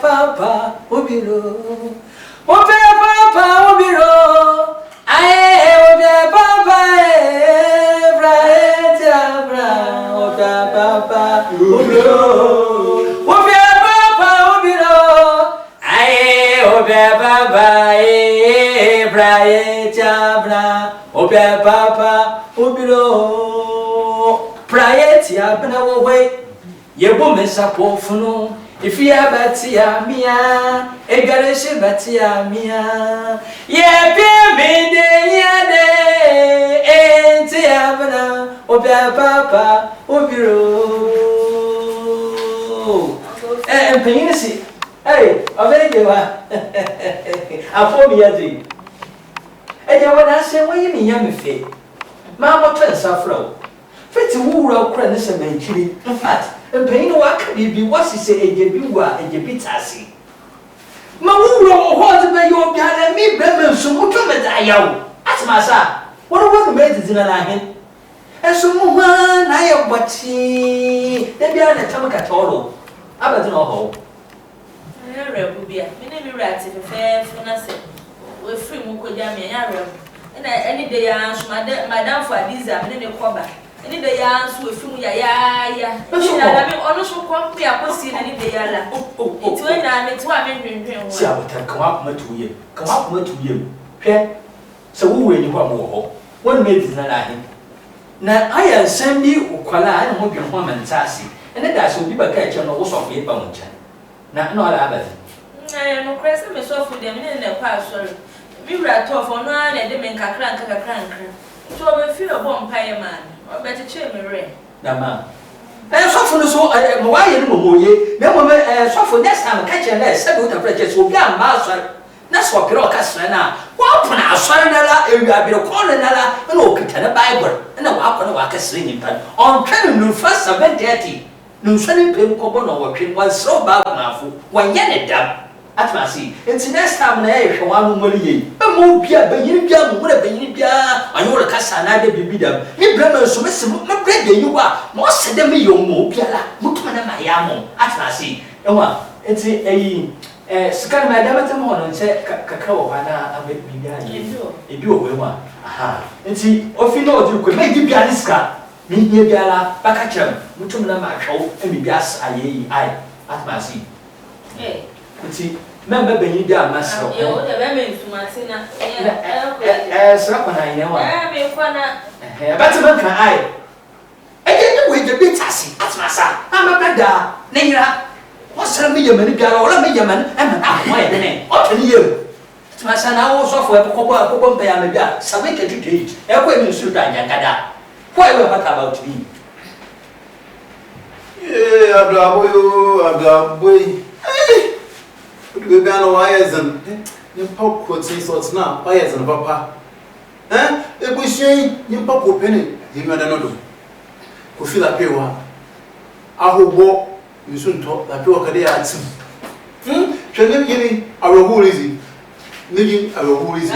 papa obiro. Obia papa obiro. Aye obia papa braeta bra. Obia papa obiro. Obia papa obiro. Aye obia papa braeta bra. Obia papa obiro. Praetia bna wo way. Yebo mesapo funo. If you have batia mia, a garage batia mia, ye be me de, and Tiabana, Obia papa, Obiro. And Penisi, hey, a very good one. I told me a day. And you want to say, what you mean, young fee? Mamma turns off row. Fetty wool of credits and chili, in fact. And pain work be what she say a jebua and jebitasi. Mamuro, what may you be me, Bremen, so much of it I yow. That's my son. What about the maidens in a line? And so one I am what she, they be on a Tamaka Toro. I don't know how. I will be a minute rats if a fair for nothing. We're free Mukojami and Arab. And any day I ask Madame for these are in a cover. Any day I answer with you, yeah. I mean, honest will come me up see any day. It's when I'm 2 minutes. See, I will come up to you. Come up to you. Okay? So, who will you want more? One made is not him. Now, I am sending you, Kuala, and hope your woman sassy. And then that's will be a catch on the wall of your bone. Now, no other. I am no crescent myself with them in the past. We were tough on one and they make a crank. So I feel a bonfire man. Better cheer me, Ray. Dama. And soften so why you know, no soften next time catch a less, several temperatures will be a master. That's what Pirocas now. What when I saw another, you have been a corner, and open a Bible, and a walk on a walk a swinging pan. On training no first of 30. No sunny pin common or working was so bad now for 1 year dab. At my see, it's the next time I shall one more year. But more beer, but you would have been beer, and you will cast another baby them. You blame so much, my bread, you are more said than me, your mobiala, Mutman, my yamo. At my see, it's a scan my damatamon and said, Cacao, and I make me behind you. Do a one. Aha, and see, if you know you could make you be a discard. Me here, Biala, Bacachum, Mutumana, my show, and be gas, I, at my see. See, remember when you got myself. You the women to Martina. Slap when I know. I mean, but a man can I. I get away the bit sassy. That's my son. I'm a bad Nina. What's a million girl or a million man? I'm not my name. What can you? It's my son. I was off for a couple pay on the gas. So we can do it. Every you should die, Yankada. Why were what about me? Yeah, I'm boy. We got no wires and you pop could say sorts now, wires and papa. Eh? If we say you pop penny, you got another. Who feel like you are. I will walk, you soon talk like you are a day at some. Shall never give me our whole easy. Maybe our whole easy.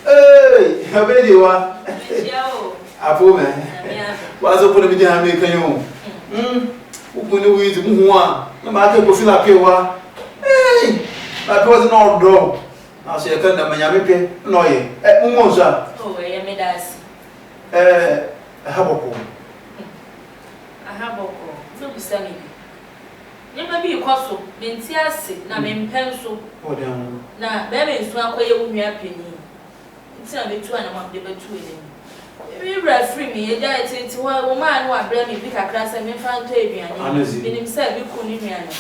Hey, how bad you are. I poor man. What's up for the media making you? Who knew it? No matter who feel like you are. Hey, my cousin all dog. I'll say a kind of Miami. No, Mumosa. Oh, I made us. A habako. A habako. No, Sammy. You may be a cosso, Bentiasi, Namin Pencil. Oh, down. Now, baby is not quite a penny. It's not between them, between. We were free me, a diet to a woman who had bred me pick a class and me found Tavian, and himself you couldn't.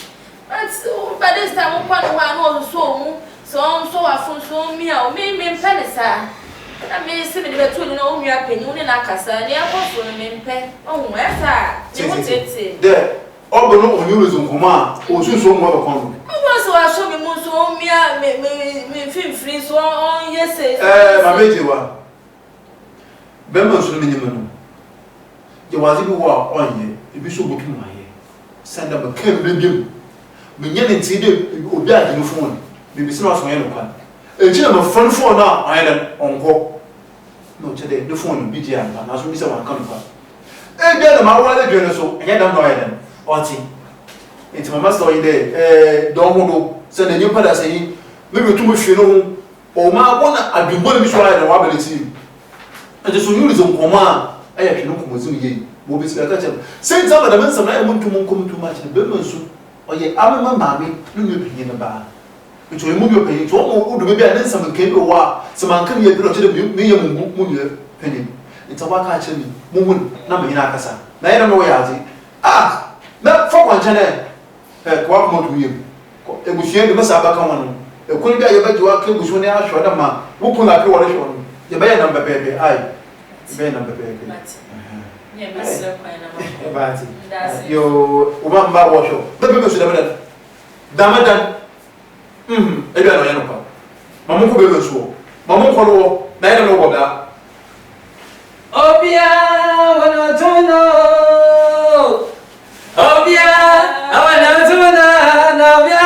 But by this time, one was so I found so me penisa. I may see me between no your opinion and a cassa, and the apostle and pen. Oh, where's there? All the no use on command, or so more upon. Also, I show me most on me film free so on, yes, my baby one. Bemba so minimum. You was even walk on ye, if you so looking my hair. Send up a came medium. Minion see the Obia no phone. Maybe it's not for any one. A gentleman phone for now, I had on go. No, today the phone be the and as we someone come from. And then my wallet journal so, and yet I'm not them. Or It's my master in there. Don't want to send a new palace saying, maybe too much, you know, or my one, I've been born this way and I will see. And the solution Oma, I have no commotion. Will be scattered. Send some of the men some I want to come too much and Burman soup, or yet, I'm a mammy, you will be in a bar. Which will move your penny to all the baby and some came to a while. Some uncle here brought to the million penny. It's a walk actually, moon, number in Akasa. Now I don't know where I ah, not for one channel. Quite more to you. It was here the Masabaka. A cool guy about to work with when they are short of man. Who could not go on? The bear number baby, I. Bear number baby. You one bar washer. The people should have done. Damadan. Every other Mamma will go. Mamma follow. I don't know about that. Obia, when I don't know. Obia, I want to know. Now, when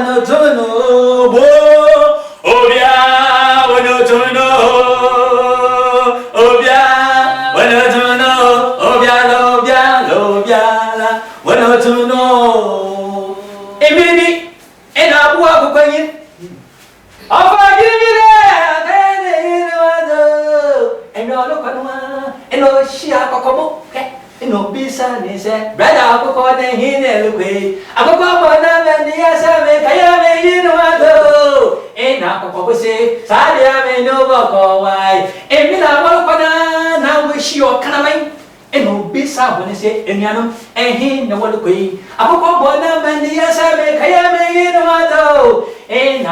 I don't know. Obia, when I don't know. Obia, when I don't know. Obia, when I don't know. A minute, and I walk away. I'll forgive you there. And no look on one, and no she a cocoa, and no business, brother, I'll go on and he never way. I go on and the answer make I am in one. And I say, Sadia may know why. And Mila Walpana, now wish you are coming. And no bisa when I say Enyanum, and he no one way. I go on and the answer make I am in one. And I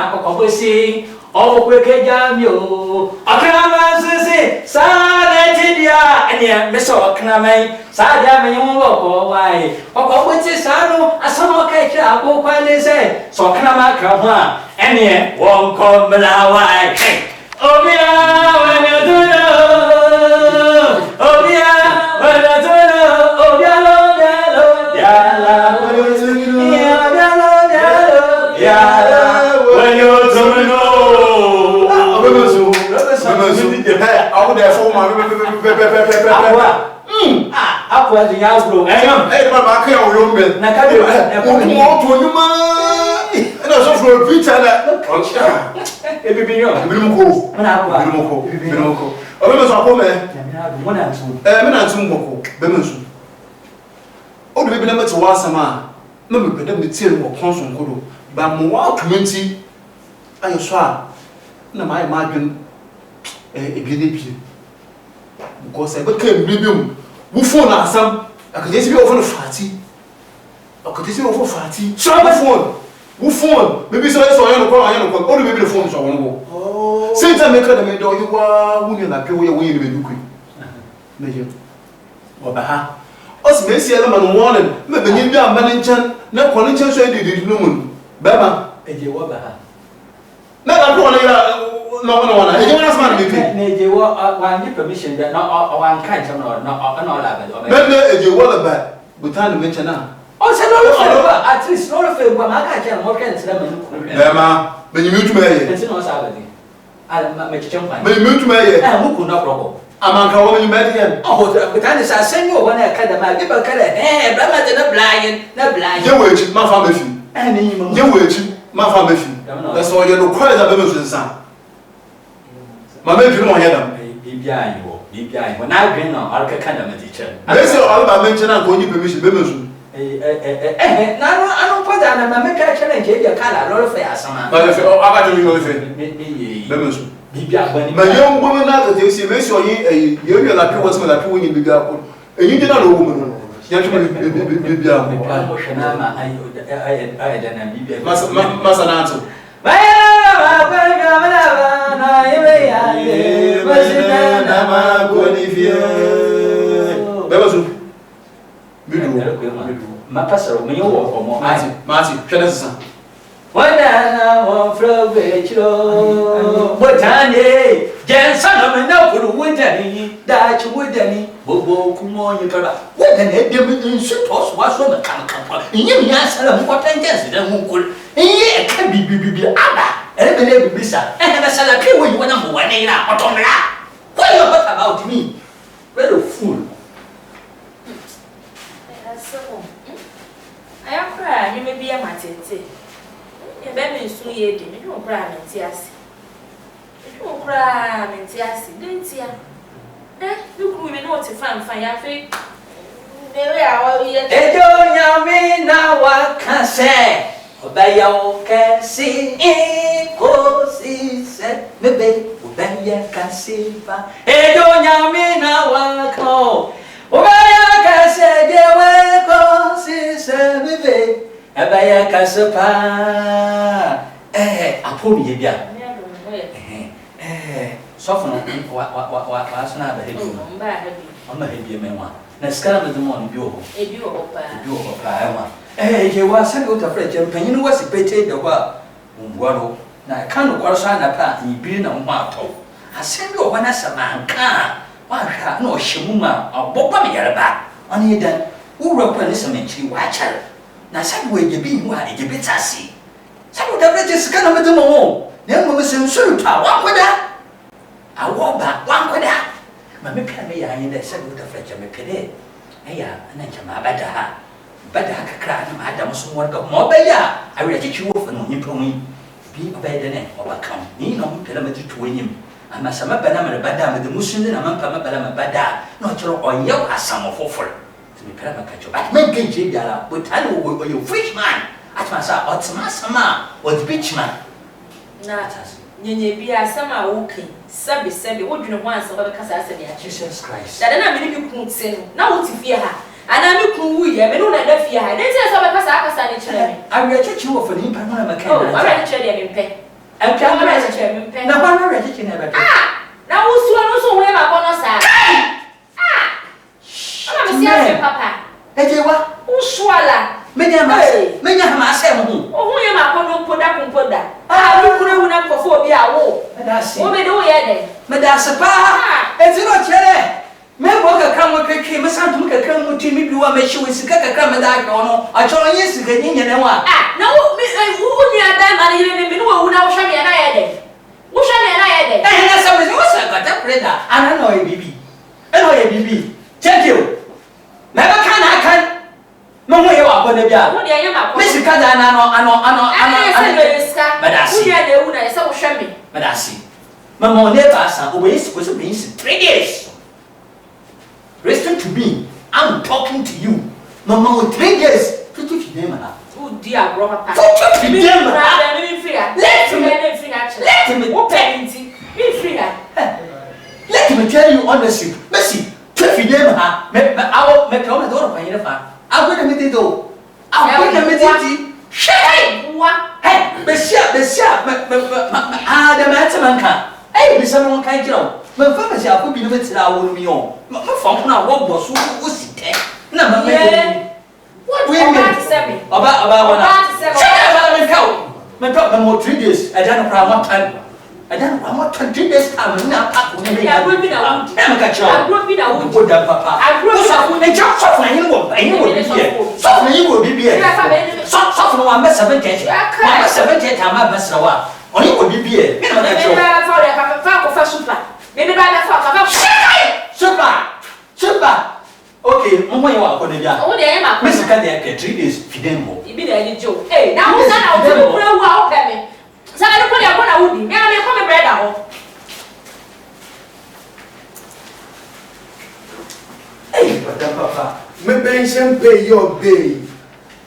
say, oh, quick jam you. I can't say, Sadia, and yet, Miss O'Clamay, Sadia may walk away. Or what's his son? A summer catch up, what they say. So can I come on? And yet, won't come Malawi. Oh, yeah, when you do know. Oh, yeah, when I do know. Oh, yellow, yellow, yellow, when you do know. I would therefore my up where the house grew. I am. Hey, my care on your bed. Nakadu, and also for a pizza that. It be your Bimuko. Bimuko. I remember our woman. One and two. Eminent Bemusu. Oh, the baby number to Wasama. No, but them the tail or constant Kudu. But more community. I saw. No, my imagine a BDP. Because I became medium. Who phone are some? I could just be over the fatty. I could just be over fatty. So I phone. Who phone? Maybe so I saw you call. I don't know. Maybe the phone is on go. Oh, since I make a man, you are winning like you were winning. Major. Or Baha. Us may see a man warning. Maybe you are managing. No connection, so you did no. Baba, and you were Baha. No, one. I don't ask me. You want permission that not one kind of no. Then you want about with time to mention now. Oh, say no, at least no of it. When I can't work and Emma, when you move to me, it's no Saturday. I'll make jump. When you move to me, who could not problem. I'm going to marry him. Oh, the time is I send you when I cut the man. Give a color. Eh, Brahma, not blind. You wait, my family. And you wait, my family. That's all you require the business. My baby, you don't hear them. BBI, when I bring on, I'll kind of a teacher. I say all about mentioning going to permission. I don't put that. I'm a challenge. You can't allow for us. But if I got to know if it, my young woman, now that they see, make sure you're like you was like you in the and you did not know woman. My pastor, me or more. Marty, What I flow with you? What I need? Jensen, I'm now for the winter, that you would any. Bobo, come on, you can. What an idiot should us was from a camp. You answer what I guess than who could. And yet, can be Abba, and then be sad. And a salary when you want to 1 year out on that. What about me? Very fool. So, I am crying, you may be a matete. You better soon ye did, you don't cry, and tears. You don't cry, and tears, didn't you? You could even know to find your feet. There we are, Edo now what can say? Obaya can see it, said, maybe Obaya can see. Edo now what call. Obaya can say, dear, well, said, maybe Obaya can supply. I pull you down. Soften what's not a heavy. I'm a heavy man. Na skala me demo bi wo pa je wa sa go ta fre je panyin wo si pete de kwa mbua do na ka no kwaro sa na pa ibiri na mo ato asem bi wo na sama nka wa hwa na o hyimu ma abopa me yare ba ani dan wo wura pa ne sama nchiri wa chare na sa wo je bi hu ha je bi tasi sa go ta fre je skala me demo wo na mo me sem suru ta wa kwada awo ba wa kwada ma me pia me ya yin da sai da fraja me pede aya nan jama bada ka kra na ma da musun warka mo ba ya a wi ki ciwo fa no yin pon bi ba da ne o ba kan ni no me pele me tutu yin ama sama bana me bada me da musun na man pa ma bala me bada no chiro o yew asamo fofor to me pele ma ka cho at me gen je biara but tani wo yo fresh man at ma sa otma sama o the beach man na nyenye bia sama wokin sabe wo dwene ho ansa ba kasa asebe ya Jesus Christ dada na me ni bi kun tse no na wo ti fie ha ana me kun wu ye me no na da fie ha ne ti sa ba kasa ne kire me awe chechi wo fa ni pa na ma kan oh awe kire de me mpe ampa awe kire me mpe na ba na awe chechi na ba na wo suo no so wo e ma ko no sa ana me si afi papa ejewa wo suala menya ma se mo o hu ye ma ko no poda wo kure hu na kofo obi a wo medasi wo me do ye de medasi pa ezino chere me bo ka kan wo kwetwe me santum ka kan mo timi biwa me hye sika ka kan me da hwe no a choro yin sika nyenye ne wa na wo ni ada ma ni me no wo na wo hwe me na ye de wo hwe me na ye de na sa me wo sa ka ta preda ana no ye bibi eno ye bibi check you me ba kan na kan no mo ye wa ko ne bia wo de ye ma ko me sika da na ano badasi wo de wu na se wo hwe me badasi mama ne ba sa o be siko so be 3 days listen to me I'm talking to you mama with 3 days tutu fidema na o di agro papa tutu fidema na me free let me wo parenti me free let me tell you honestly Messi tutu fidema ha me awo me ko me do ro pa yin fa agbo me de do agbo me de ti hey wa hey besia da ma tsamanka ai bisa mon kai jiro me fa me sia ko bi no betira wo mi o me fa ko na wo bo so wo site na ma me what about to say me aba wana aba me kawo me talk me more 3 days I don't know what time I don't know what 3 days time na pa ko ne ya go bi na wo na me ka chiro agro bi na wo ko da papa agro bi na wo e ja so na yin wo bi so na yin wo bi so no wa me 70 wa me 70 ta ma basra wa oni wo bi me na ka chiro Bebe ba na fa ka super okay mo mo ye wa ko ne bia o de ye ma ko me sika de ke 3 days fidem mo ibi na ni jo na ho sa na o ti kura wu a o pe me sa na ko de ko na wudi me na me ko me brother ho papa me pension pay your pay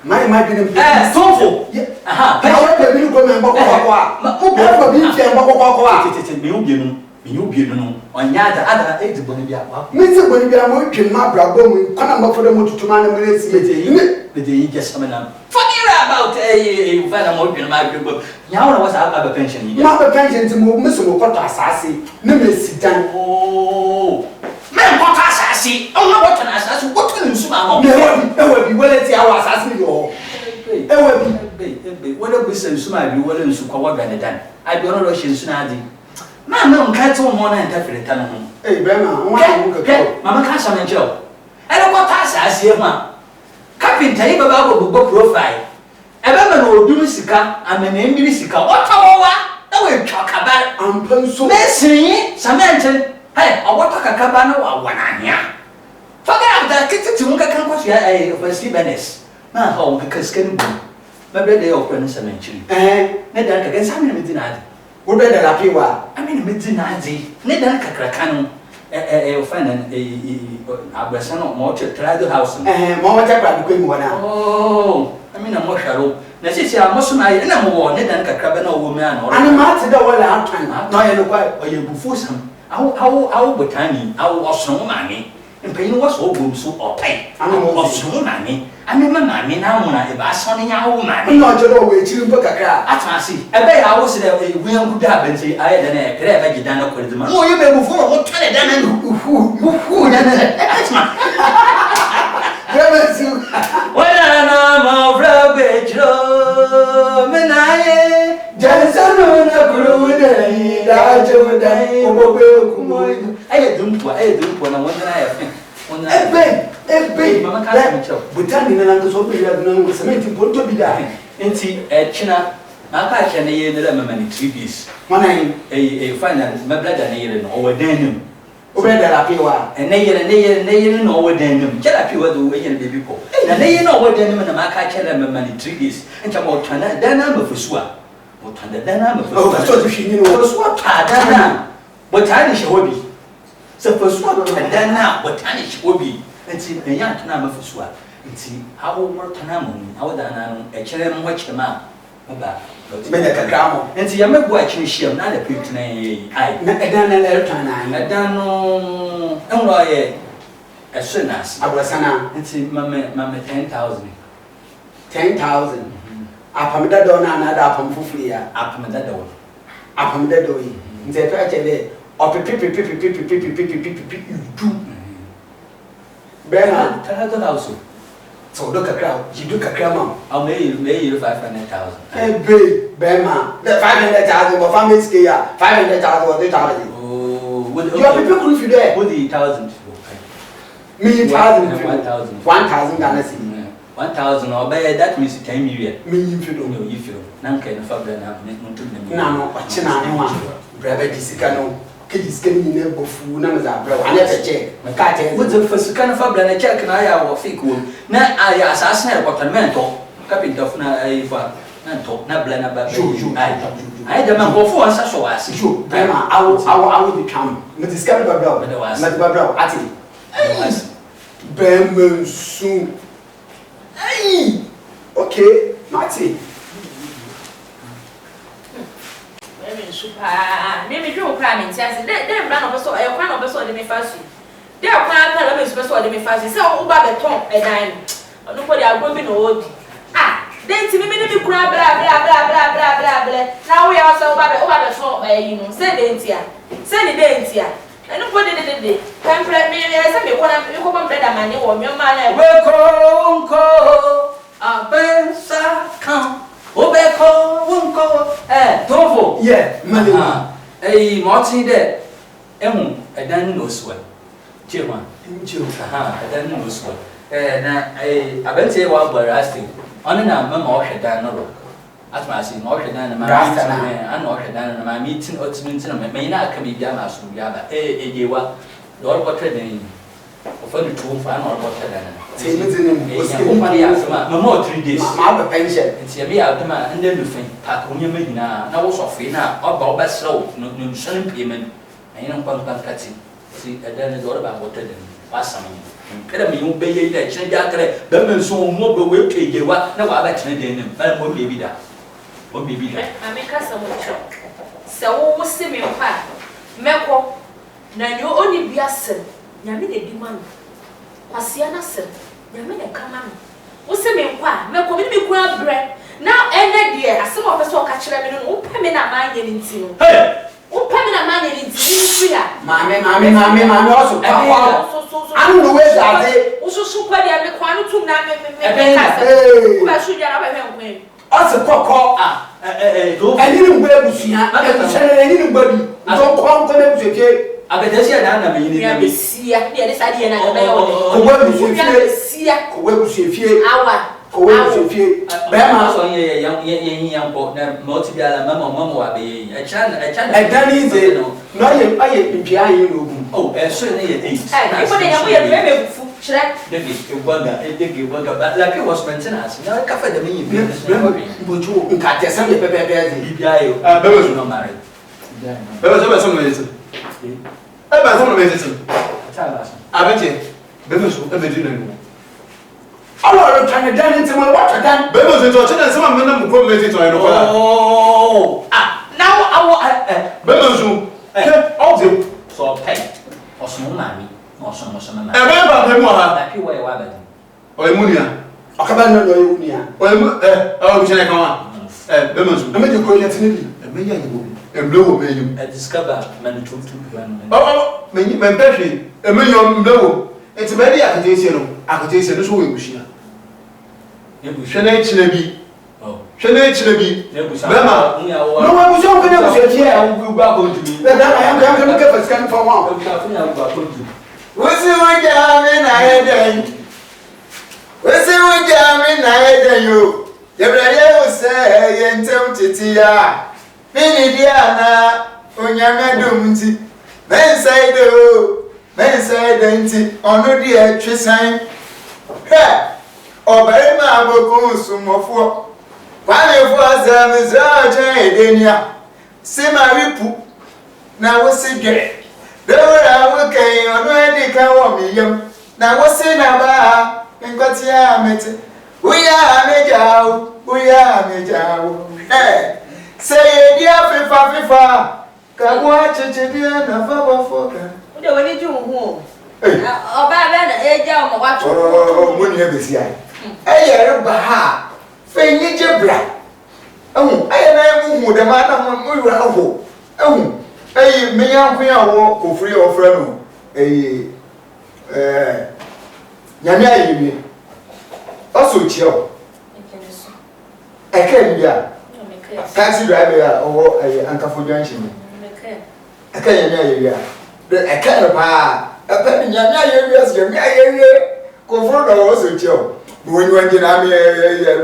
my didn't pay tonfo aha pa wa pe bi ko me mbako kwa mo bi fi mbako kwa tete me obienu no onya ada e di boni bia kwa me ti boni bia mo twen ma brabo mu kana mbafo de mo tutuma na mo resi me de yi just come na forget about you find a more ma brabo nya wona was aba pension yi ma ba pension ti mo so mo kwato asase ne me sidan oh me kwato asase o ma kwato asase kwato nsu ma mo ewa bi wala ti awa asase yo ewa bi wala bi se nsu ma bi wala nsu kwa wa gane dan abi ono ro hye nsu na adi mama nka to mo na interfere ta no ho be ma won mo ka mama ka sha me jero ele ko ta asase ho a carpenter yi baba go profile ebe ma na odum sika amena mbiri sika otawowa na we twa kaba ampan so mesiri samenche hey owoto kakaba na wa wanania Forget that to Munka can watch a first Venice. My home because can be. My brother open cemetery. Nedan against Sammy Midinadi. What better la piwa? I mean Midinadi. Nedan Cacracano. A fan and a Brasano Mortar Trado House. Mama Jabba Queen one. Oh, I mean a more shallow. Necessity I must my animal war, Nedan Cacrabano woman or I'm not the one out time. No, I know quite or you before some. How would tiny? How was no money? And paying was all good so or pay. I was no money. I mean, my money now when I was on our money. I'm not your way to book a car. I see. I bet I was there. We would have been say, I had an clever you done up with the money. Oh, you may move forward. What kind of done? Who done it? That's my. When I'm a rubbish, Menaye, Johnson on a crude, I don't when I want to have. Big, Mamma can't but tell me that so we have no cementing put to be dying. Inti China, my patch and a year the lemon 3 pieces. One A finance, my blood and a year over denim. Over there, I feel and they know what denim. Jalapi was the way and baby people. And they know what denim and a market and money 3 pieces. And Chamo Tana, that number for swa. What under that number for so she knew what Tana. What time is your hobby? So for swap and then now, what time is your hobby? And see the young number for swap. And see how work Tanamon, how than a children watch them out. And see, I'm watching she not a picture. I done a little time. I don't know. Only as soon as I was and see, Mamma 10,000. 10,000. Upon that door, another upon Fufia. Upon that door. Upon that door. The tragedy of a pippy, you do. Bernard, tell her the house. so look a crowd, you look a crowd. I'll pay you 500,000. Hey, big, Bema, the 500,000 for family scale, 500,000 or 3,000. Oh, you have people if you there. What the 1,000? Me 1,000. 1,000. 1,000 Ghana. 1,000 or by that means 10 million. Me if you don't know if you Nanka and Fabian have no to them. No, China, Brother Jessica. Kids can you never fool numbers are bro. I never check. My cat what's the first kind of Fabian a check and I are fake wood. Now I assassinate what a mentor. Captain of Naiva. Not blend about you. I don't go for us. So I see you. I will become. Not discovered by bro. Not by bro. At it. Bam soon. Hey. Okay. Marty. Maybe you cry and says, then run over so I can't over so they may fast you. They are quite a little bit so they may fast you. So, about the top and dime. Nobody are women old. Ah, then to me, maybe cry, blah, blah, blah, blah, blah, blah, blah. Now we are so bad over the top, you know, send it here. Send it here. And nobody did it. Can't play me as I may want to come better money or your man. Welcome, a bensa come. Obeko, Wunko, Tovo, yeah, money. A Martin there, a dan no sweat. Chilman, a dan no sweat. And I bet you what we're asking. On an amount more than no. As my see more than my master and more than my meeting or to may not come be damaged to the other. You what? Lord, what training? For the two fan or what than. No 3 days. My pension. And see me out and then you think, Pack on your maiden now was off now, or Bob slow, no selling payment. I don't pump cutting. See, I don't know about what then. Pass some. Kada me you pay that change out there, so more but we'll pay you what now I bet you but what baby that. What baby that? I make us some shock. So what's the meal? Meko, now you only be a son. Yamine demand. Pasiana said, Yamine come on. What's the mean? Why? Meko, me grab bread. Now, and dear, some of us will catch them in open a man in you. Hey! Open a man in India. Mammy, also. I don't know where that also super. I make 1 or 2 names. Also, cock. I didn't wear Busia. I didn't say anybody. I don't come to them to get. I bet there's an enemy. See, this idea. Bema so young multi-dollar mamma a chan a done easy. No, I am in Piano. Oh, as soon as it is. I put it away. Shred. Degi Wanga, but like it was maintenance. Now I cafe the mini business. Buju nkate se me pepepe zi. Bibiayo. Bebe so no married. Bebe so me yesi. Eba so me yesi. Chala. Abete. Bebe so ebe di na. Awo trying to dance into my water dan. Bebe so to chena sama me na mu ko me ti to no kola. Oh. Ah, now I Bebe so. All the so pay. Osmo mami. Osmo mama. Ebe ba pe mu ha. Na pi wa wa ba. O emunia. Akaba no no yunia. O emu o chena kan wa. Bebe so. Na me de ko yet ni bi. Ebe ya yibo. Emble wo me yim. I discover man to plan. Oh, me mpehwe. Eme yo mble wo. Enti me di akatese no. Akatese no so we bushia. Hwe na echire bi. Hwe na echire bi. Bema. No wa buso ko na buso chi e. Wu gba ko ntumi. Na am ke first can for one. Wesi wuja mi na eden. Wesi wuja mi na eden yo. Yebreye use ye ntem titi ya. Mini dia na onyame dom nti. Mensaido nti ono dia twisan. He. Obere ma aboku sumofo. Kwame fo azam zaje edenia. Sima ripu na wosi gere. Dora wokai ono edika wo miyam. Na wosi na ba nkoti ya mete. Uya mejao. Eh. Say dia fifa. Kagwa chichidia na fabo foka. Ude woni ju hu. Oba be na eja o mo wa chu. Oh, mo ni e besi ai. Eye ba ha. Fe nyi jebra. Aye na mu de ma na mo wura ho. Ayi me yanku ya wo ofuri ofra no. Nyame ayi mi. Oso chio. Eke bia. Taxi driver ya owo ankafo junction. Eke nyame ayi ya. Eke no pa. Eke nyame ayi ya, nyame ayi ya. Kofro do oso chio. Bo nyi wanje na me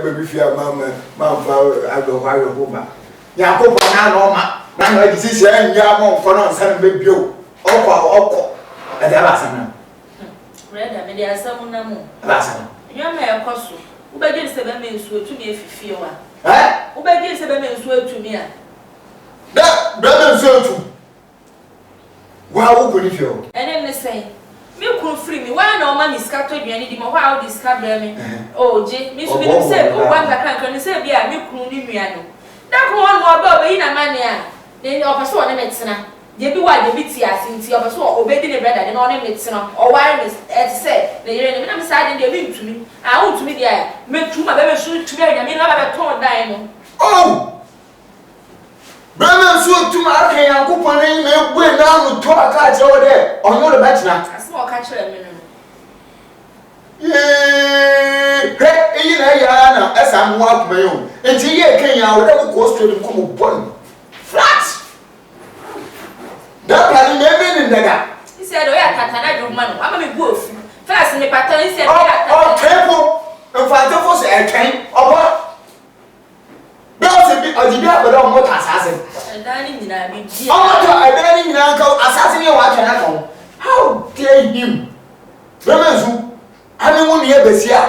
baby fia mama fa ado ha yo ba. Yakobo na no ma. Na no agi si nya mo mfo no nsan be bio. Okọ. Ade ba sana. Brother me dey asam na mo. Ba sana. Nyama e koso. Wo be gye se be me nsu otumi efifie wa. Wo be gye se be me nsu otumi a. Da brother nsu otu. Wa wo ko ni fio. Ene me say me kun free me why na o ma mi skato aduane di mo why o discard me. Oh je, me so me say o gwa nka ni say bia me kun ni nua no. Da ko on mo ba obeyi na mane a. Then o person o ne metena. Je bi wa je bi ti asinti o person o obedi ne brother de no ne metena. O ware me et say na yere ne me na me say de me ntumi. Ah o ntumi dia me tuma be me so tumi aduane me na ba be ton dan no. Oh! Brother nsu otu ma aka Yankopon ni me gbe na no to aka je wo de. Onyo le betena. Asmo ka kire me no. He na ya na esa mo akuma yo. Enti ye Kenya wo de ko straight ko mo bon. Flat. Da pa ni me ni ndaga. He said o ya tatana do man. Ama me bu ofu. First me pattern he said Oh, tempo. Enfante fo se etwen. Obo. Don't be a dibia but on motor assassin. Dani nyina bi dia. Motor I be ni nyina nka assassin ye wa twena kan. How dare him? Remenzu. Ani mu ne besia.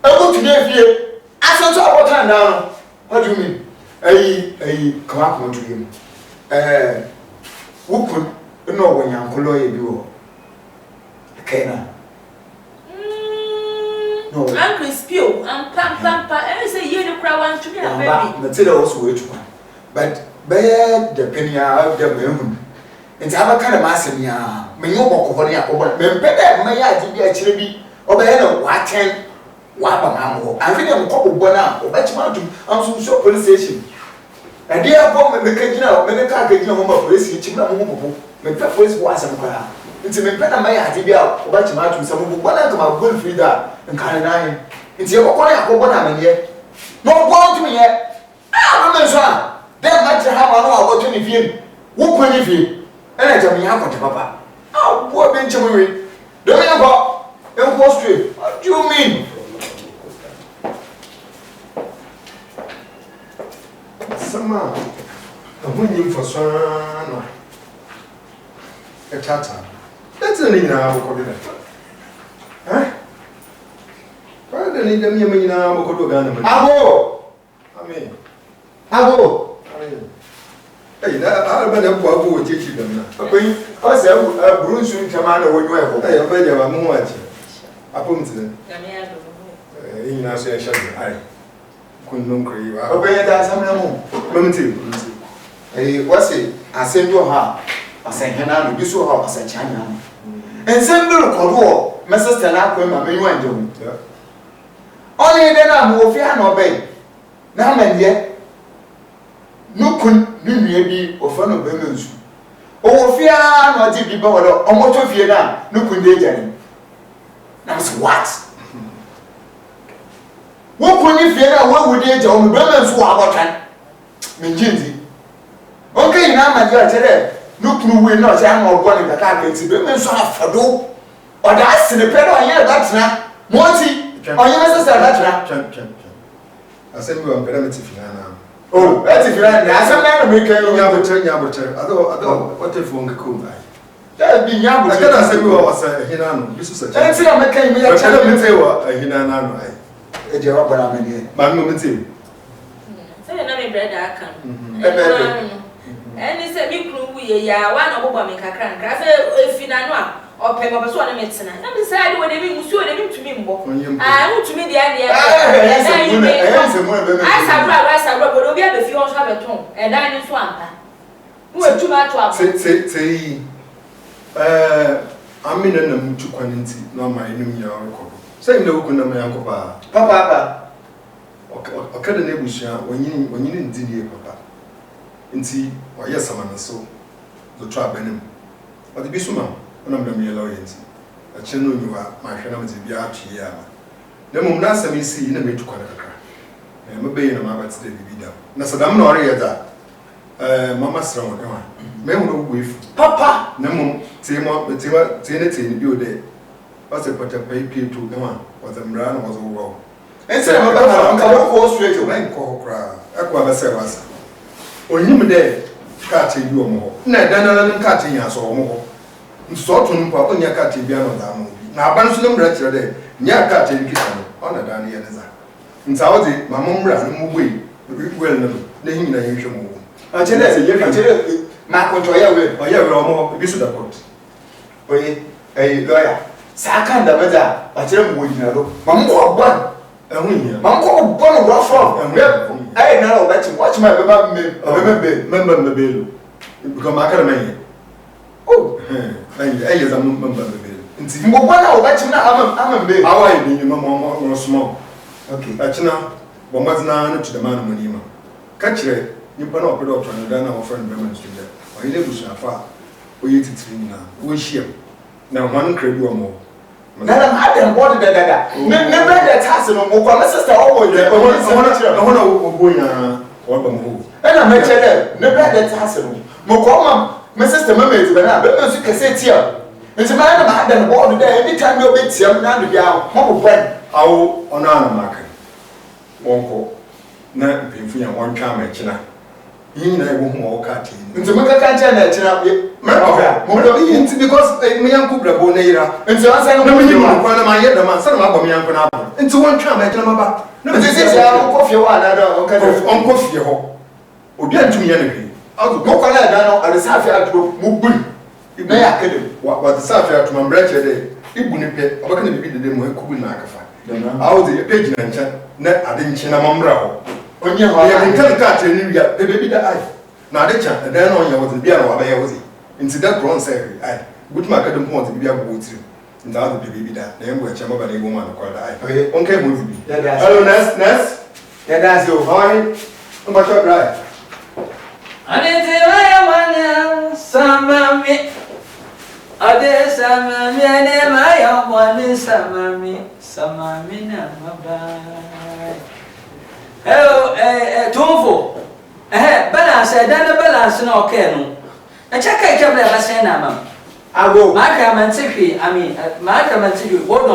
Ebu tune fie. Asenso abotan na. What do you mean? Ayi come up to him. Wukun no wo nyankolo ye bi wo. Okay na. No. Uncle Spio, pam. I say you the crowd want to be a baby. Matilda also wait one. But bear the penny out the moon. And have a kind of massing ya. May you walk over the apple, but better may I be a chili or better what 10 wapamamo. I think I'm a couple bona or bet you want to answer so police station. And dear Pom, make a general, make a car getting home of police, chimney home. Make the police was some car. It's a better may I be out, but you might do some one I come out good for that and kind of nine. It's your one here. No one to me yet. I'm son. Then much have I know about 20 feet. Who can if you? And I tell me how to papa. Oh, poor Benjamin. Don't you go? Don't go straight. What do you mean? Sama. I'm waiting for son. A tata. That's the name now. ni dem ye nyina makodo Ghana ma. Abo. Amen. Abo. Amen. Hey, na arba na bo abo wo chechi dem na. Akoyi, o se burunsu ntama na wonyo e ko. Hey, o fa je ba mo achi. Apom tine. Gamia do. Nyina so ye shabe ai. Kunnon kri wa. Obenye da asam na mo. Mamti. Wase asenjo ha. Asenhena no bi so ha asenchanya no. Ensem bi rekodo my sister na akwa ma menyu anje mu. Only then am wo fi na obey. Na mande. Nukun nunue bi ofa no be mensu. O fi na oji bi ba wodo omoto fie na nukun de jani. Na say what? Wo kun ni fie na wo wudi eja o be mensu wa abotan. Menjinzi. Okay na ma je chere nukun we na o se am obo ni kaka ka ti be mensu afado. Oda asine pe do anya da tena. Moti. Onye mese se da tena. Chan. Asem we am pera meti fina na. Oh, eti fina na asem na me kan Nya botre. Ado what if won ko mai. Da bi nya botre. Akana asem we wasa hina no. Bisu sa chan. Eti na me kan me ya chan me te wa hina na no ai. E je wa bara me ni. Ma no me te. Say na me brother aka. Eni se bi kru wu ye ya wa na bobo me kakra nkra se efina no a ope mo beso na metina na me say de we de bi musu de bi ntumi mbo ntumi de ade asa bro obi abefi ho so abeton dan ni so ampa wo etuma to abo sei amina na mutu kwaninti na ma enum ya rekodo sei na wuku na ma yankopa Papa okada na ebushia wonyini ndini papa nti oye samana so do try benim odi bisuma ona mdam ye lawyer nti a cheno nyuwa ma hwe na mti bia atwe ya na mum na asem isi na metu kwana kakra mebe na ma batide bibida na sadam na ore yeda mama sra won ewa me hu no gwefu Papa na mum tema tene bi ode wase pata pai pietu ewa wazamra na wazo wo enti na me ba nka wo ko straight o ben ko kra akwa ba se wasa onyim de kaate bi omo na danana kaate nya so omo so tun pa ko nya kaate bi ano da mo na aban so no mra kire de nya kaate bi kisa no ona da na ye nza nta wo de mama mra no mu gbe bi wel no na hin na ye hwe mo a chere se ye chere ma ko to ya we o ya we omo bi so da court oye lawyer sa kan da meda a chere mo wina do mam ko bon ehun ya mam ko bon ro from na o bet watch my member belo because ma kare manye oh eh za member belo nti mbo bona o bet na amam be awai ni mo small okay achina bomazina na tudama na manima ka kire nipa na opedo to na na friend be man studio o ile busu afa o ye titiri na o hia na hwan kredu omo na ma dem body da me brother task no mo kwa my sister o wo ye o na obonya o ba mo na me chere me brother task no mo kwa ma my sister mama eti na be me su kese tia nti ma na ma dem body da anytime you be tia na do bia mo bo ben awo ona na maka wonko na mpemfu ya wontwa ma kina yin na ego hu o ka ti nti me ka kan na kina mo do yin nti because me yanku brabo na yira nti an say no na me yin mo kwa na ma ye da ma sa na ma gbo me yanku na abo nti wontwa ma kina ma ba na me sisi ya ko fie wa na do o ka onko fie ho obi antumi ya na hwe azu mo kwa na da no arisafi atro mo bun na ya kede wa safi atuma mbrache de ibu ni pe obaka na bibi de mo ekubu na akafa awo de page na ncha na ade nche na mamra ho onye ho ya nkan ka atre ni wia pe bebi da ai na ade cha da na onya wo de bia na wa ba ye wo nti da kron say ai gutuma ka dem ho de bia go tiri nta ade bebi da na yembo echa maba na ego ma na kwa da ai onke mo bibi hello next ya da so hi mba cho dry Anete waya wana samami ade samami ane maya wana samami na mabai hello tumfo balance na okay no chaka ikabla basa na mam ago maka mantiki maka mantiki hold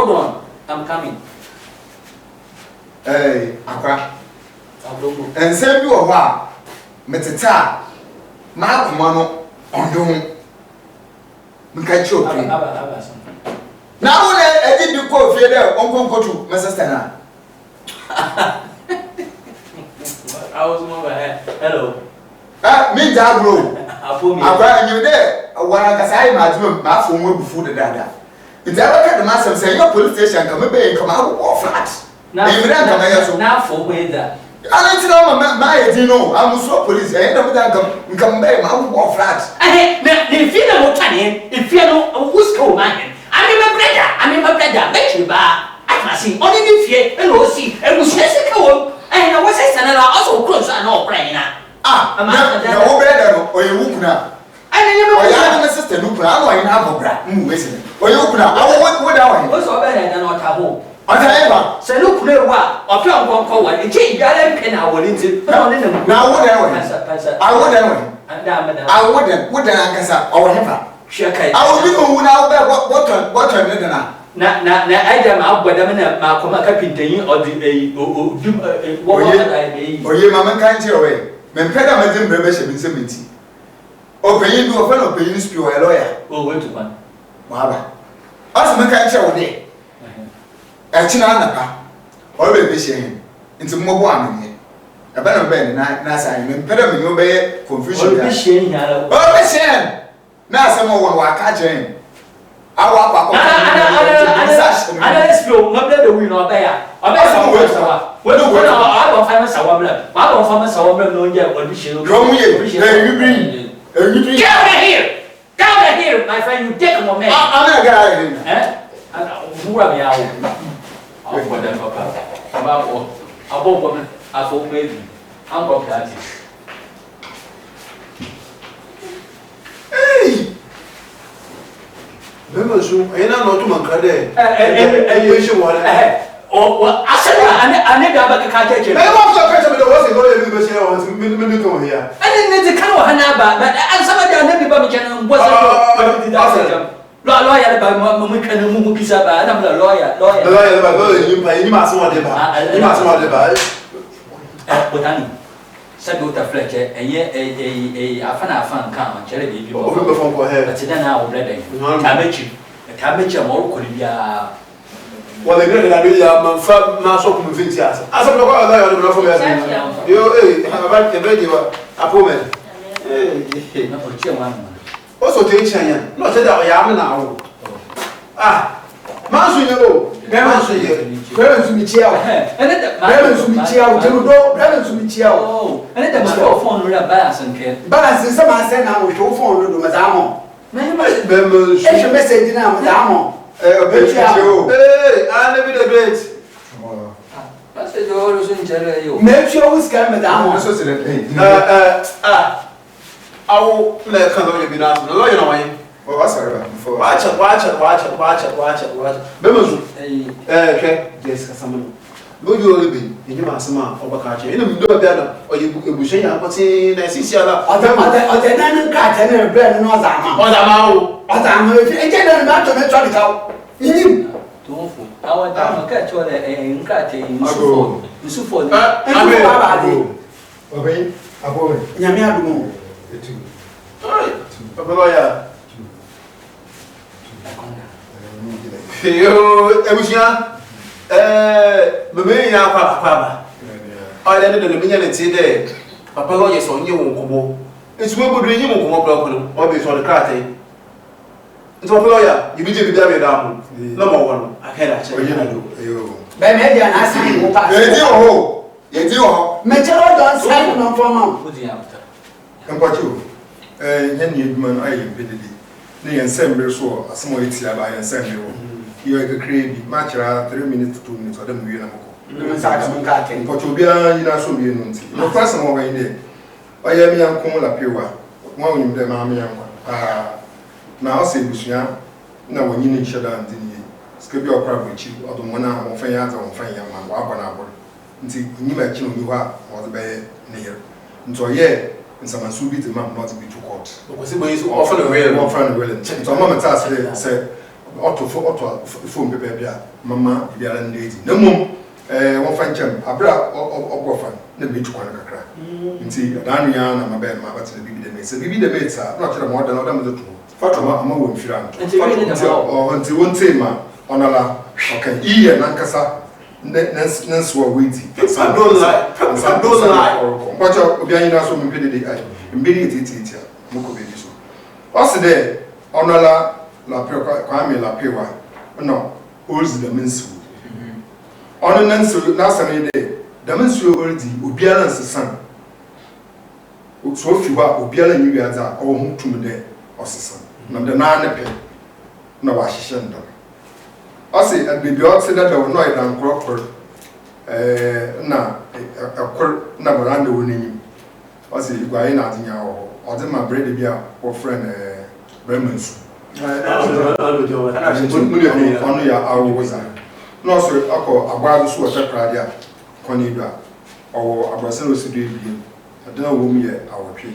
on I'm coming akwa agogo ensem bi wo ho a meteta ma akoma no ondo ho nka chi opi Now I did the call for there on go to my sister now. I was more hello. Me that bro. I brought you there. When I say my phone will be food the dada. If I look at the master say your police station come out of flat. Now you don't come here now for way that. I don't know my you know I'm so police. I don't come back my flat. If you know what I mean, if you know who's called man. I'm my brother, make you bar. I can see only if you and we'll see and we say go. And I was saying also close and all playing. I'm no better or you would now. I never my sister look now in Abra. Or you could have what I was better than what I hope. Whatever. So look what or film one call and change your pen. I will into now what I wouldn't answer or whatever. I will be now what I'm living now. I am out with them in a Malcolm Captain or the what I mean. Or your mamma can't your way. Men Pedam membership in 70. Or pay you a fellow pay you to a lawyer. Oh, wait to one. Mama. As a can't show day. A chinanapa. Always be sharing into more one. A better bed, Nasa, and Pedam in your bay, confusion. Oh, shame. Now some more will catch him. I want I explore not the winner there. I bet some words. Well, I don't find us a woman. I don't find us a woman no yet what we should go. You bring. Get here! Come here, my friend, you take one man. I'm a guy. Eh? Who are you? I'll put them up. About woman, I hope maybe. I'm going to Hey! Remember, so I know to Mancade. And you should want oh, I said, I never have a catch. I was a question that wasn't going to be here. I didn't need the kind of Hanaba, but somebody I never was lawyer by Mukan Mukisa, I'm a lawyer. Lawyer, you must want it. You must want it. Saguta Fletcher, and yet a fan come, cherry baby, over for her, but then I will let them. A cabbage, a more could be a. Well, the great idea of Maso Convincias. As a lawyer, you have a radio, a woman. Also, take China, not that I am now. Ah, Masu, parents to be chill, parents to be chill, parents to be chill. And it was your phone with a balance and care. Balance is some I send out with your phone to Madame. Remember, she message now, Madame. Hey, I never the great. I said, you always in tell you. Make sure we scam Madame. I will let her be asked. No, you know. Oh, that's all right. Watch it. Remember, okay, yes, someone. No, you will be in your master over catching. You know better, or you will say, I'm putting a sister. Or the non cat and a bread and all that. Or the if you get about to make it out. I want to catch what a cat in Suffolk. Okay, I'm going. Yamia. Lawyer. Yo, Ebusia. Meme ya papa. I didn't know the minute today. Papa lawyer on you won't go. It's we would renew more problem or before the cat. It's a lawyer, you be down. Number one, I can't actually do. By maybe an asking who pass. You do. Metro don't sign on for mom. What's the after? And what you? Any man, I am pity. They ensemble so a small itia by ensemble. You are a crazy match 3 minutes to 2 minutes or the million. But you'll be in a so be no person over in there. I am young Comola Pua, one of them, Mammy. Now say, Bushia, now when you need shut down, skip your crab with you, or the one of fires on fire, and walk on our until you met you or the bay near. Until a year, and someone should be the man not to be too court. Because it was often a real one friend will. So, Mamma Tass said, Otto phone baby, Mamma, the island lady. No more, one fine champ, a bra or girlfriend, the beach crack. See, Danian and my bed, my battery, the baby, the mates, not more than other two. Fatima, I'm a woman, until one tema, onala okay iye nankasa nenso aweti don't lie kwacho obi anyi na so mpede de ai mbiri titi moko be so osi de onala la pe kwa me la pewa no olzi de mensu ono nanso na sane de de mensu oldi obiara nsesan so fi wa obiara nyi wiaza o hu tum de osesan na de na ne pe na wa hihye ndo osi bebi o se da no idan krokor na akor na baranda woni osi igwaye na atinya ho odi ma bread bia wo friend bremensu ono ya awuza no so akọ agbaado so wata krade a koni do a owo abrase no sido ebie adena wo mu ye awotwe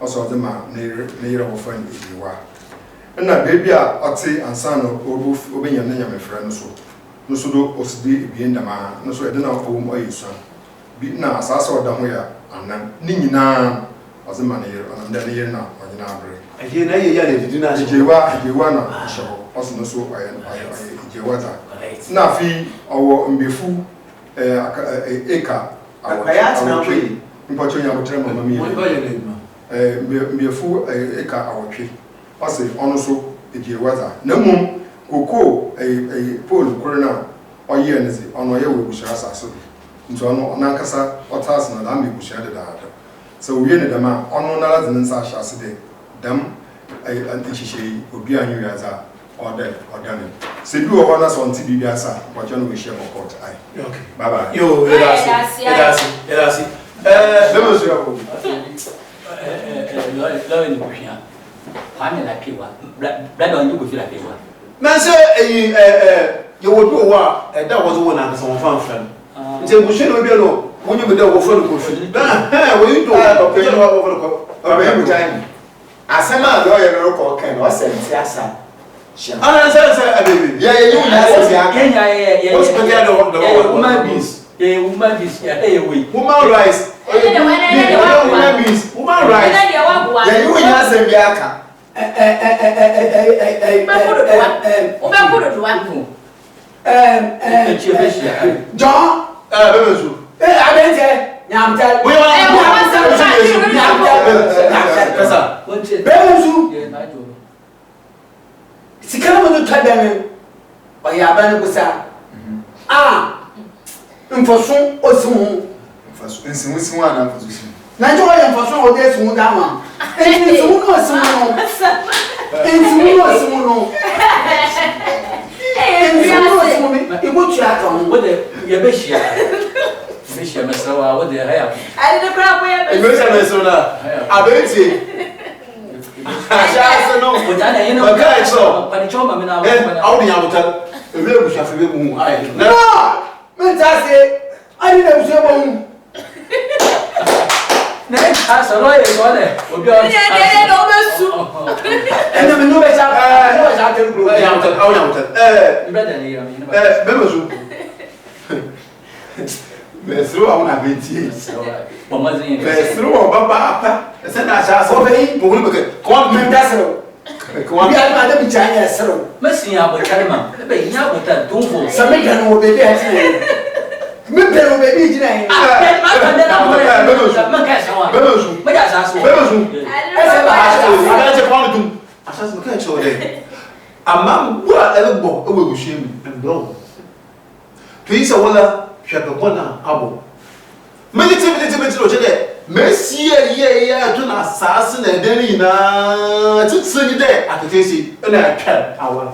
oso odi ma na yere wo friend ebiwa na baby a oti ansa no obenya na nya mefra no so do osidi ebie ndama no so adena wo mu ayesu bi na asasa oda ho ya anan ni nyina odi ma na yere anam da na yere na onyina abre aje na ye ya le didi na jewa na show oso no so aye jewa ta na fi owo mbefu eka awotwe mpacho nya botre mama mi mbefu eka awotwe ose ono so jewa ta na mum koko pole korona oye nzi ono ye we busha asaso nto ono nankasa otas na da me busha de da so wie ne dama ono na lazin nsa ahase de dam antihihye obi anyu yaza order se bi wo na so nti bibia asa wajo no we share for court ai okay baba yo edasi lemo so yabo lo ni kuhia hane la piwa brother on you go feel la piwa na se ye wo do wa da wo zo na nka so fan fan nti buhye no bia no wonyu be da wo fan ko fi wo yi do okay no wo fan ko aba mu tani asema do ye no ko kan o se nti asa ana se abebi ye you na se ya Kenya ye o se be da woman bees woman bees we woman rights woman bees woman rights ye you na se bi aka John bebezu abenje nyamta we kasa bebezu sikana mo tadame oyaban busa mfosun osimu mfaso ensimu ana mfaso sim na jo ya mfosun o de simu da ma ensimu no osimu no ensimu no osimu no ensimu no osimu mi ibutu aka ho wo de ye be hia mesrawa wo de haya I did the crap where Emesa mesona abeti asha no wotana yene o ka cho pani choma me na awu nya botal ewe busha fe be mu ai no me ta se ani na busha bo mu na ka so lo ye so le obi o ne no besu ena me no be cha no be cha te group nya botal awu nya botal brother ni yami bebezu mesro awu na beti bo mazin mesro o baba apa ese na asha so be mo gulu be ko me da se ko bi alma da bi chanya sero masin ya bo kalma be nya bo ta donfo sami kan wo be bi ati me pe wo be bi jina yin ma kan da na mo man ka sawa bebezu me da sa so bebezu ese ba asha je kwa dum asha so ka cho de amma wa elbo e we gushie mi embro to isa wala hwebona abo militi lo chede Messi ye to na sas na deni na titsi ni de aketesi na twa awala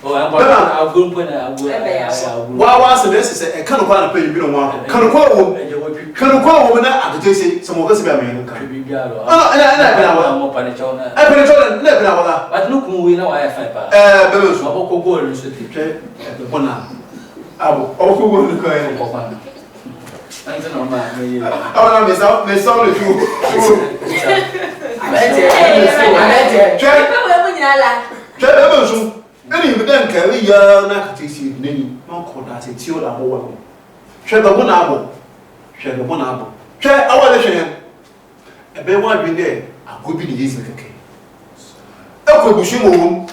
o amba agumpo na agu wa se be se e kan kwa na pe bi no wa kan kwa wo na aketesi se mo gase be amen kan bi bialo na bi na wa mo pa ne chona e pe ne chona na bi na wa but no kun we na wa fa pa bebe so aboko goal no so ti twa bona abo aboko goal no kan e ko pa ainda não mais meio ah não mais só le tout Twa we mu nyala twa bebe so eni bi dan ka ri ya na ka ti si neni ma ko da se ti o da mo wa ko twa ba bona abo twa awale hwe e be wa bi de agobi ni yesi keke e ko bu shi mo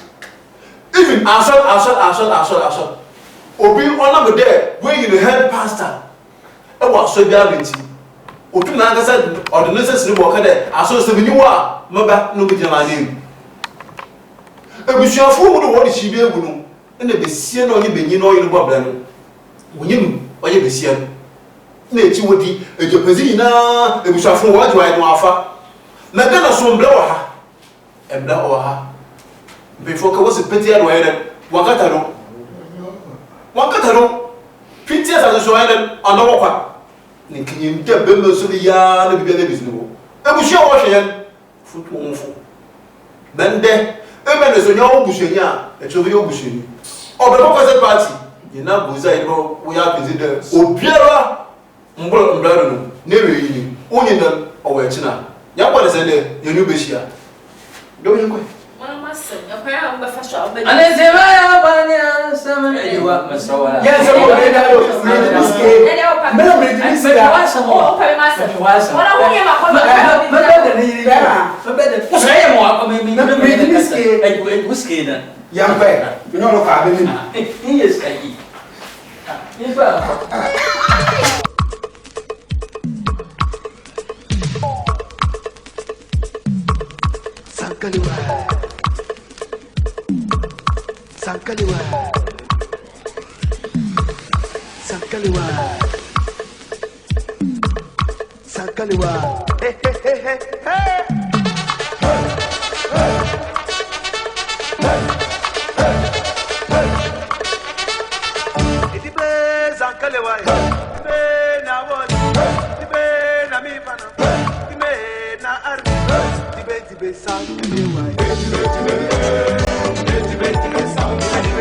Even assault. Obi on me there when you the head pastor. E was so biabenti. Otu na anga said ordinances ni work there. Assault se bi wa maba no bi jama nim. Ebusuafo mu no wo de chibi egu no. Na besie na onye benyi na oyi no bobla no. Wonyim oye besie no. Na echi wodi ejopezi na ebusuafo wo adwa no afa. Na gana so mbla wa ha. Ebla wa ha. Before ka was peti adwa yere wakata no. Piti as so yere ando kwa. Ni kinyim de bembe so bi ya na bibia na bizino. Ebushia wo hwe futu onfo. Bende ebe no so nya wo bushenya e chobi wo busheni. OBRAPA CONCERT PARTY na buza ibo wo ya president OBIARA MBOR MBRA DO no ne we yi onye dan owo echi na ya kwa de ye nu behia do ye kwa Mama sen ya kwa ya mba fasha obe Anezema ya banya sama ewa masawa ya sema o da do miske mena miske o pa masa wala huye makoma mabeda ni mabeda usaya mo akome miske ay miske na ya mpe nyo no ka be ni yes kai Iba Sankaliwa. Hey, hey, hey, hey, hey. Itibe Sankaliwa. Itibe na what? Itibe na mi pana. Itibe na army. Itibe Sankaliwa. Itibe Sankaliwa.